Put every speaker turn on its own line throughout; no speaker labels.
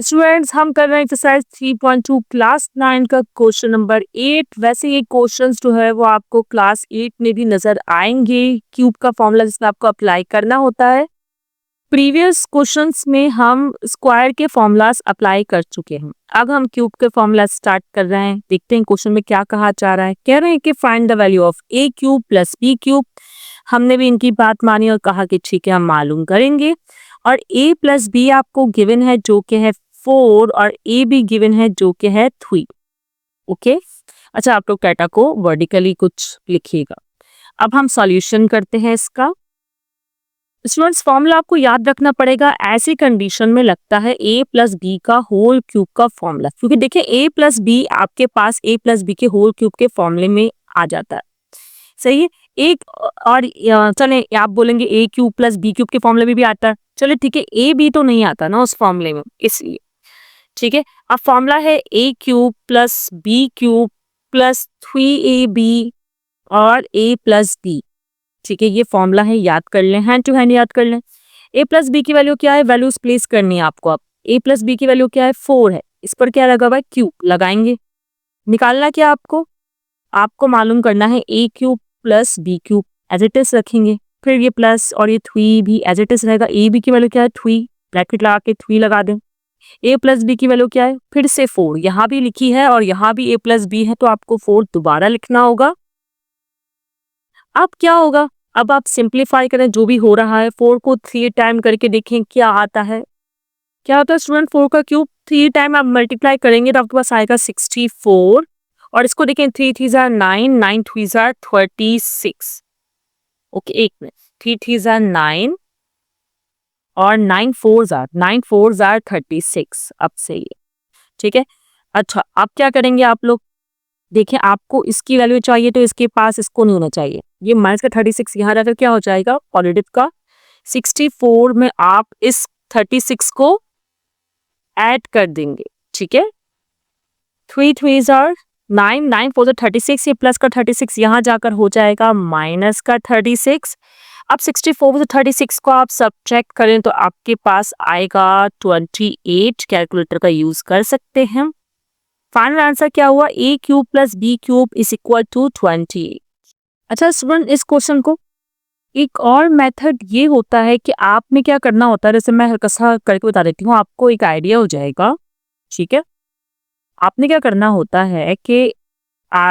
Students हम कर रहे हैं एक्सरसाइज 3.2 क्लास 9 का क्वेश्चन नंबर 8। वैसे ये क्वेश्चंस जो है वो आपको क्लास 8 में भी नजर आएंगे। क्यूब का फॉर्मूला जिसमें आपको अप्लाई करना होता है। प्रीवियस क्वेश्चंस में हम स्क्वायर के फॉर्मूलाज अप्लाई कर चुके हैं। अब हम क्यूब के फॉर्मूला स्टार्ट कर रहे हैं। देखते हैं क्वेश्चन में क्या कहा जा रहा है। कह रहे हैं कि find the value of a cube plus b cube. हमने भी इनकी बात मानी और कहा कि ठीक है हम मालूम करेंगे। और a प्लस बी आपको गिवन है जो कि है 4 और a भी गिवन है जो कि है 3। ओके, अच्छा आप लोग डाटा को वर्टिकली कुछ लिखिएगा। अब हम सॉल्यूशन करते हैं इसका। स्टूडेंट्स फॉर्मूला आपको याद रखना पड़ेगा। ऐसी कंडीशन में लगता है a प्लस बी का होल क्यूब का फॉर्मूला, क्योंकि देखिए a प्लस बी आपके पास a प्लस बी के होल क्यूब के फॉर्मूले में आ जाता है। सही है। एक और चले आप बोलेंगे a cube plus b cube के फॉर्मूले में भी आता है। चलो ठीक है, ए बी तो नहीं आता ना उस फॉर्मूले में, इसलिए ठीक है। अब फॉर्मूला है a cube plus b cube plus 3ab और a प्लस बी। ठीक है, ये फॉर्मूला है, याद कर लें, हैंड टू हैंड याद कर लें। a प्लस बी की वैल्यू क्या है, वैल्यूज प्लेस करनी है आपको। अब a प्लस बी की वैल्यू क्या है, 4 है। इस पर क्या लगा हुआ है, क्यूब लगाएंगे। निकालना क्या आपको मालूम करना है a cube plus b cube, as it is रखेंगे। फिर ये प्लस और ये 3 भी एज इट इज रहेगा। ए बी की वैल्यू क्या है, 3, ब्रैकेट लगा के 3 लगा दें। ए प्लस बी की वैल्यू क्या है, फिर से 4 यहाँ भी लिखी है और यहाँ भी ए प्लस बी है, तो आपको 4 दोबारा लिखना होगा। अब क्या होगा, अब आप सिंप्लीफाई करें जो भी हो रहा है। 4 को 3 टाइम करके देखें क्या आता है। क्या होता है स्टूडेंट, 4 का क्यूब 3 टाइम आप मल्टीप्लाई करेंगे तो आपके पास आएगा 64। और इसको देखें, 3 3 जार 9, 9 3 जार 36। ओके, एक मिनट, 3 3 जार 9 और 9 4 जार 36। अब सही है, ठीक है। अच्छा, अब क्या करेंगे आप लोग, देखें आपको इसकी वैल्यू चाहिए तो इसके पास इसको नहीं होना चाहिए। ये माइनस का 36 यहाँ रहकर क्या हो जाएगा, पॉजिटिव का 64 में आप इस 36 को ऐड कर देंगे। ठीक है, 3 3 जार 9, 9 4 36, ये प्लस का 36 यहाँ जाकर हो जाएगा माइनस का 36। अब 64 से 36 को आप सब्ट्रैक्ट करें तो आपके पास आएगा 28। कैलकुलेटर का यूज कर सकते हैं। फाइनल आंसर क्या हुआ, a cube plus b cube is equal to 28। अच्छा स्टूडेंट, इस क्वेश्चन को एक और मेथड ये होता है कि आपने क्या करना होता है, जैसे मैं हल्का सा करके बता देती हूँ, आपको एक आइडिया हो जाएगा। ठीक है, आपने क्या करना होता है कि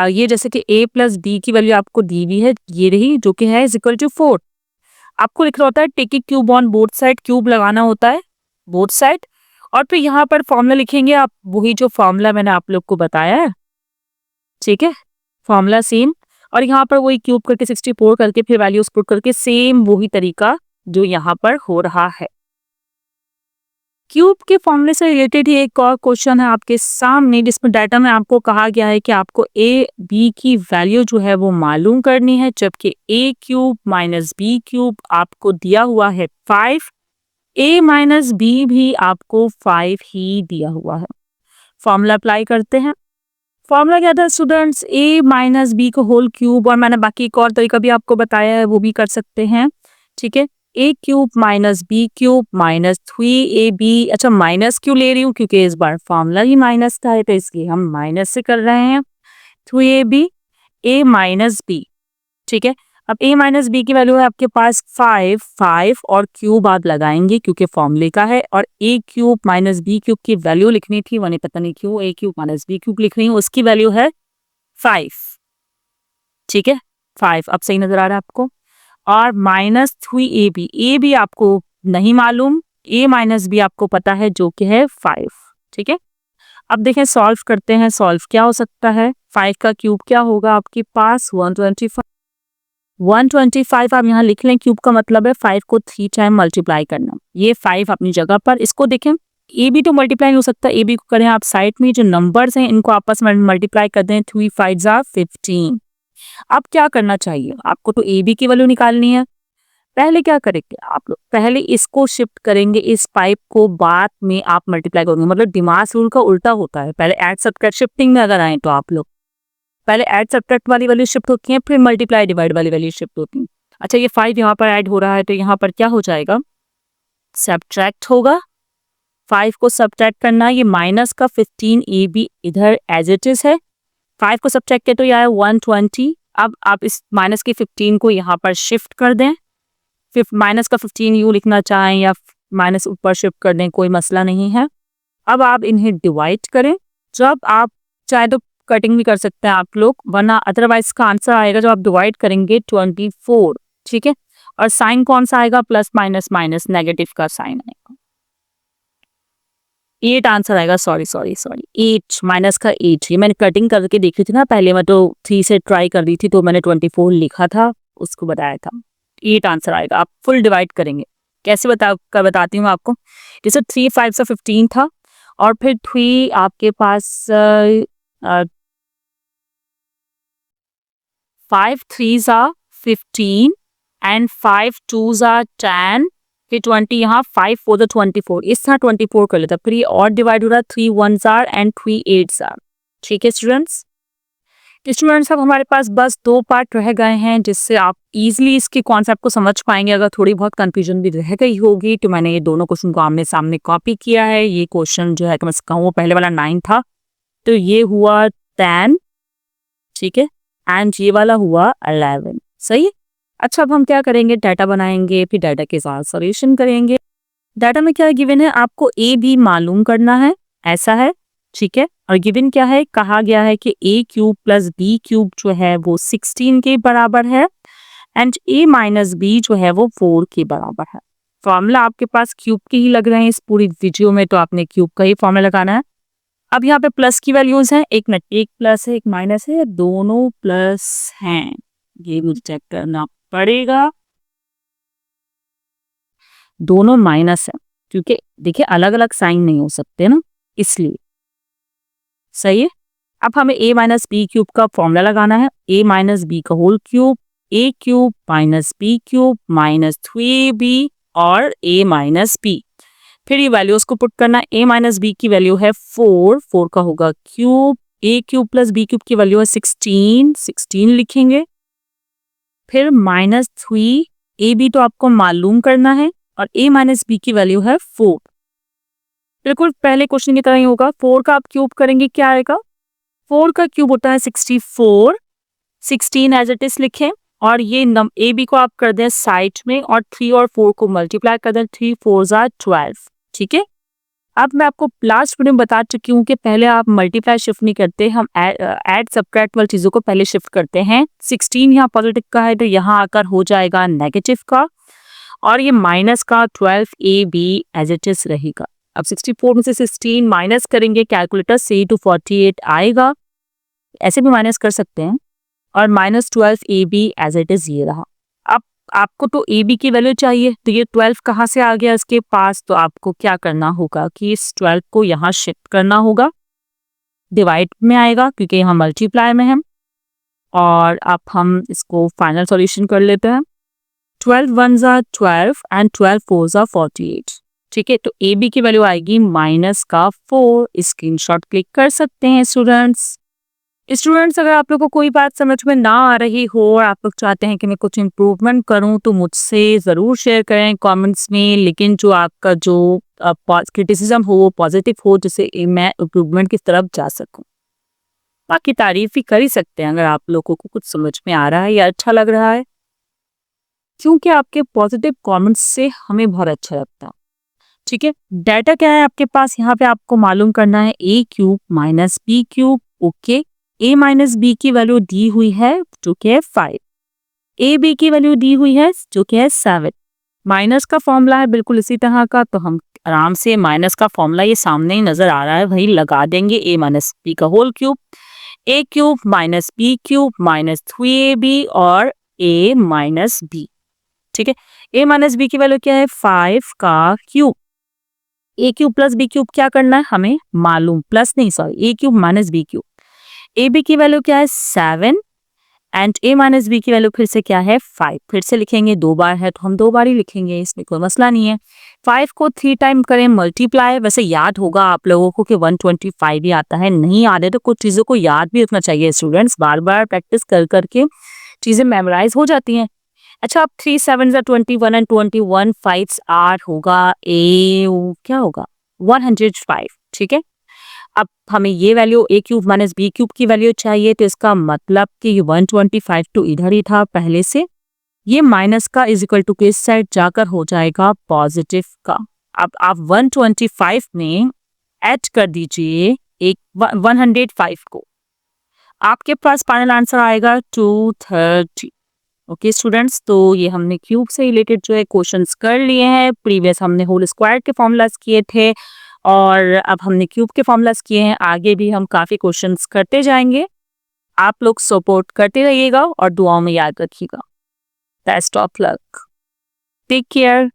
ये जैसे कि a प्लस बी की वैल्यू आपको दी हुई है, ये रही, जो कि है इज इक्वल टू 4। आपको लिखना होता है take a cube on both side, cube लगाना होता है बोथ साइड। और फिर यहाँ पर फॉर्मूला लिखेंगे आप, वही जो फॉर्मूला मैंने आप लोग को बताया है। ठीक है, फॉर्मूला सेम, और यहाँ पर वही क्यूब करके 64 करके फिर वैल्यूज पुट करके सेम वही तरीका जो यहाँ पर हो रहा है। क्यूब के फॉर्मूले से रिलेटेड ही एक और क्वेश्चन है आपके सामने, जिसमें डाटा में आपको कहा गया है कि आपको ए बी की वैल्यू जो है वो मालूम करनी है, जबकि ए क्यूब माइनस बी क्यूब आपको दिया हुआ है 5, ए माइनस बी भी आपको 5 ही दिया हुआ है। फॉर्मूला अप्लाई करते हैं। फॉर्मूला क्या था स्टूडेंट्स, ए माइनस बी को होल क्यूब, और मैंने बाकी एक और तरीका भी आपको बताया है, वो भी कर सकते हैं। ठीक है, a cube minus b cube minus 3ab। अच्छा, माइनस क्यों ले रही हूँ, क्योंकि इस बार फॉर्मूला ही माइनस था, तो इसलिए हम माइनस से कर रहे हैं। 3ab ए माइनस बी। ठीक है, अब a माइनस बी की वैल्यू है आपके पास 5 और क्यूब आप लगाएंगे क्योंकि फॉर्मूले का है। और a cube minus b cube की वैल्यू लिखनी थी, मैंने पता नहीं क्यों a cube minus b cube लिख रही हूँ, उसकी वैल्यू है 5। ठीक है, 5 अब सही नजर आ रहा है आपको। और माइनस 3ab, a भी आपको नहीं मालूम, a माइनस बी आपको पता है जो कि है 5। ठीक है, अब देखें सॉल्व करते हैं। सॉल्व क्या हो सकता है, 5 का क्यूब क्या होगा आपके पास, 125। 125 आप यहाँ लिख लें, क्यूब का मतलब है 5 को 3 टाइम मल्टीप्लाई करना। ये 5 अपनी जगह पर, इसको देखें ए बी तो मल्टीप्लाई नहीं हो सकता, ए बी को करें आप साइड में, जो नंबर्स हैं इनको आपस में मल्टीप्लाई कर दें, 3 5 जार 15। अब क्या करना चाहिए आपको, तो ए बी की वैल्यू निकालनी है। पहले क्या करेंगे आप लोग, पहले इसको शिफ्ट करेंगे, इस पाइप को बाद में आप मल्टीप्लाई करोगे, मतलब दिमाग रूल का उल्टा होता है। पहले ऐड सब्ट्रैक्ट शिफ्टिंग में अगर आए तो आप लोग पहले ऐड सब्ट्रैक्ट वाली वैल्यू शिफ्ट होती है, फिर मल्टीप्लाई डिवाइड वाली वैल्यू शिफ्ट होती है। अच्छा, ये 5 यहाँ पर ऐड हो रहा है तो यहाँ पर क्या हो जाएगा, सब्ट्रैक्ट होगा 5 को सब्ट्रैक्ट करना है, ये माइनस का 15 ए बी इधर एज इट इज है, 5 को सब्ट्रैक्ट किया तो यह है 120। अब आप इस माइनस के 15 को यहाँ पर शिफ्ट कर दें, माइनस का 15 यूँ लिखना चाहें या माइनस ऊपर शिफ्ट कर दें, कोई मसला नहीं है। अब आप इन्हें डिवाइड करें, जब आप चाहे तो कटिंग भी कर सकते हैं आप लोग, वरना अदरवाइज का आंसर आएगा जब आप डिवाइड करेंगे 24, ठीक है। और साइन कौन सा आएगा, प्लस माइनस माइनस नेगेटिव का साइन आएगा, 8 आंसर आएगा, सॉरी 8 माइनस का 8। ये मैंने कटिंग करके देखी थी ना पहले, मैं तो 3 से ट्राई कर रही थी तो मैंने 24 लिखा था, उसको बताया था, 8 आंसर आएगा। आप फुल डिवाइड करेंगे, कैसे बताती हूँ आपको। जैसे 3 5 से 15 था, और फिर 3 आपके पास 5 3s are 15 and 5 2s are 10, फिर 20 यहाँ 5 4 the 24, इस तरह 24 कर लेता, फिर ये और डिवाइड हो रहा 3 1s are and 3 8s are, ठीक है स्टूडेंट्स। स्टूडेंट्स अब हमारे पास बस 2 पार्ट रह गए हैं, जिससे आप इजीली इसके कॉन्सेप्ट को समझ पाएंगे। अगर थोड़ी बहुत कंफ्यूजन भी रह गई होगी तो मैंने ये दोनों क्वेश्चन को आमने सामने कॉपी किया है। ये क्वेश्चन जो है मैं कहूँ वो पहले वाला 9 था, तो ये हुआ 10, ठीक है, एंड ये वाला हुआ 11, सही है। अच्छा, अब हम क्या करेंगे, डाटा बनाएंगे, फिर डाटा के साथ सॉल्यूशन करेंगे। डाटा में क्या गिवन है, आपको ए बी मालूम करना है, ऐसा है, ठीक है। और गिवन क्या है, कहा गया है कि a cube plus b cube जो है वो 16 के बराबर है, एंड a माइनस बी जो है वो 4 के बराबर है। फॉर्मूला आपके पास क्यूब के ही लग रहे हैं इस पूरी वीडियो में, तो आपने क्यूब का ही फॉर्मूला लगाना है। अब यहाँ पे प्लस की वैल्यूज हैं, एक प्लस है एक माइनस है, दोनों प्लस हैं, ये मुझे चेक करना पड़ेगा, दोनों माइनस है, क्योंकि देखिए अलग अलग साइन नहीं हो सकते ना, इसलिए, सही है। अब हमें a माइनस बी क्यूब का फॉर्मूला लगाना है, a माइनस बी का whole cube, a cube minus b cube minus 3b और a माइनस बी। फिर ये वैल्यूज को पुट करना, a माइनस बी की वैल्यू है 4 का होगा cube, a cube plus b cube की वैल्यू है 16 लिखेंगे, फिर माइनस 3, a b तो आपको मालूम करना है, और a माइनस बी की वैल्यू है 4। बिल्कुल पहले क्वेश्चन की तरह ही होगा, 4 का आप क्यूब करेंगे क्या आएगा, 4 का क्यूब होता है 64, 16 एज इट इज लिखें, और ये ए बी को आप कर दें साइड में, और 3 और 4 को मल्टीप्लाई कर दें, 3 4s are 12, ठीक है। अब मैं आपको लास्ट वीडियो में बता चुकी हूँ कि पहले आप मल्टीप्लाई शिफ्ट नहीं करते, हम ऐड सब्ट्रैक्ट वाली चीजों को पहले शिफ्ट करते हैं। 16 यहाँ पॉजिटिव का है तो यहाँ आकर हो जाएगा नेगेटिव का, और ये माइनस का 12 a b as it is रहेगा। अब 64 में से 16 माइनस करेंगे कैलकुलेटर से तो 48 आएगा, ऐसे भी माइनस कर सकते हैं, और minus 12 a b as it is ये रहा। अब आपको तो ए बी की वैल्यू चाहिए, तो ये 12 कहाँ से आ गया इसके पास, तो आपको क्या करना होगा कि इस 12 को यहाँ शिफ्ट करना होगा, डिवाइड में आएगा क्योंकि यहाँ मल्टीप्लाई में है, और अब हम इसको फाइनल सॉल्यूशन कर लेते हैं। 12 1s are 12 and 12 4s are 48, ठीक है। तो ए बी की वैल्यू आएगी माइनस का 4, स्क्रीनशॉट क्लिक कर सकते हैं स्टूडेंट्स। अगर आप लोग को कोई बात समझ में ना आ रही हो और आप लोग चाहते हैं कि मैं कुछ इम्प्रूवमेंट करूं तो मुझसे ज़रूर शेयर करें कमेंट्स में, लेकिन जो आपका जो क्रिटिसिज्म हो वो पॉजिटिव हो, जिससे मैं इम्प्रूवमेंट की तरफ जा सकूं। बाकी तारीफ भी कर ही सकते हैं अगर आप लोगों को कुछ समझ में आ रहा है या अच्छा लग रहा है, क्योंकि आपके पॉजिटिव कमेंट्स से हमें बहुत अच्छा लगता है, ठीक है। डाटा क्या है आपके पास, यहाँ पे आपको मालूम करना है a cube minus b cube, okay. a minus b की वैल्यू दी हुई है जो कि है 5, a b की वैल्यू दी हुई है जो कि है 7। माइनस का फॉर्मूला है बिल्कुल इसी तरह का, तो हम आराम से माइनस का फॉर्मूला ये सामने ही नजर आ रहा है, वही लगा देंगे, a माइनस बी का whole cube, a cube minus b cube minus 3ab और a माइनस बी, ठीक है। a माइनस बी की वैल्यू क्या है 5 का cube, a cube plus b cube क्या करना है हमें मालूम, प्लस नहीं sorry, a cube minus b cube, a b की वैल्यू क्या है 7 एंड a माइनस बी की वैल्यू फिर से क्या है 5, फिर से लिखेंगे, 2 बार है तो हम 2 बार ही लिखेंगे, इसमें कोई मसला नहीं है। 5 को 3 टाइम करें मल्टीप्लाई, वैसे याद होगा आप लोगों को कि 125 ही आता है, नहीं याद है तो कुछ चीज़ों को याद भी रखना चाहिए स्टूडेंट्स, बार बार प्रैक्टिस कर करके चीज़ें मेमोराइज हो जाती हैं। अच्छा, अब 3 7s are 21 and 21 5s are होगा क्या होगा 105, ठीक है। अब हमें ये value a cube minus b cube की वैल्यू चाहिए, तो इसका मतलब कि ये 125 तो इधर ही था पहले से, ये माइनस का इज इक्वल टू किस साइड जाकर हो जाएगा पॉजिटिव का। अब आप 125 में ऐड कर दीजिए एक 105 को, आपके पास फाइनल आंसर आएगा 230। ओके स्टूडेंट्स, तो ये हमने क्यूब से रिलेटेड जो है क्वेश्चंस कर लिए हैं। प्रीवियस हमने होल स्क्वायर के फॉर्मूलाज किए थे और अब हमने क्यूब के फॉर्मूलाज किए हैं। आगे भी हम काफ़ी क्वेश्चंस करते जाएंगे। आप लोग सपोर्ट करते रहिएगा और दुआओं में याद रखिएगा। Best of luck, take care.